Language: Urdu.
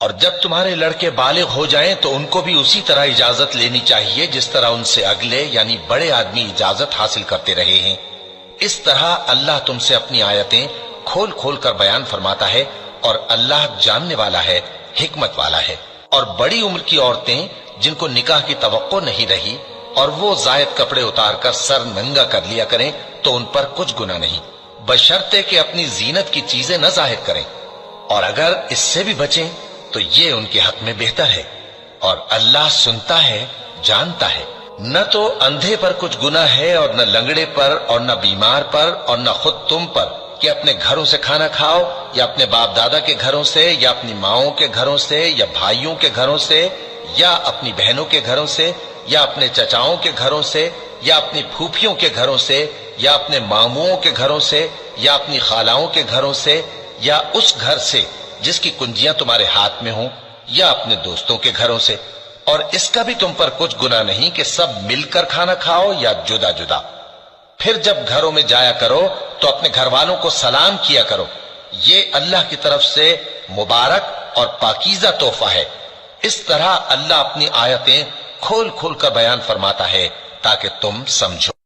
اور جب تمہارے لڑکے بالغ ہو جائیں تو ان کو بھی اسی طرح اجازت لینی چاہیے جس طرح ان سے اگلے یعنی بڑے آدمی اجازت حاصل کرتے رہے ہیں۔ اس طرح اللہ تم سے اپنی آیتیں کھول کھول کر بیان فرماتا ہے، اور اللہ جاننے والا ہے، حکمت والا ہے۔ اور بڑی عمر کی عورتیں جن کو نکاح کی توقع نہیں رہی اور وہ زائد کپڑے اتار کر سر ننگا کر لیا کریں تو ان پر کچھ گناہ نہیں، بشرطے کہ اپنی زینت کی چیزیں نہ ظاہر کریں، اور اگر اس سے بھی بچیں تو یہ ان کے حق میں بہتر ہے، اور اللہ سنتا ہے، جانتا ہے۔ نہ تو اندھے پر کچھ گناہ ہے اور نہ لنگڑے پر اور نہ بیمار پر اور نہ خود تم پر کہ اپنے گھروں سے کھانا کھاؤ، یا اپنے باپ دادا کے گھروں سے، یا اپنی ماؤں کے گھروں سے، یا بھائیوں کے گھروں سے، یا اپنی بہنوں کے گھروں سے، یا اپنے چچاؤں کے گھروں سے، یا اپنی پھوپھیوں کے گھروں سے، یا اپنے ماموؤں کے گھروں سے، یا اپنی خالاؤں کے گھروں سے، یا اس گھر سے جس کی کنجیاں تمہارے ہاتھ میں ہوں، یا اپنے دوستوں کے گھروں سے۔ اور اس کا بھی تم پر کچھ گناہ نہیں کہ سب مل کر کھانا کھاؤ یا جدا جدا۔ پھر جب گھروں میں جایا کرو تو اپنے گھر والوں کو سلام کیا کرو، یہ اللہ کی طرف سے مبارک اور پاکیزہ تحفہ ہے۔ اس طرح اللہ اپنی آیتیں کھول کھول کر بیان فرماتا ہے تاکہ تم سمجھو۔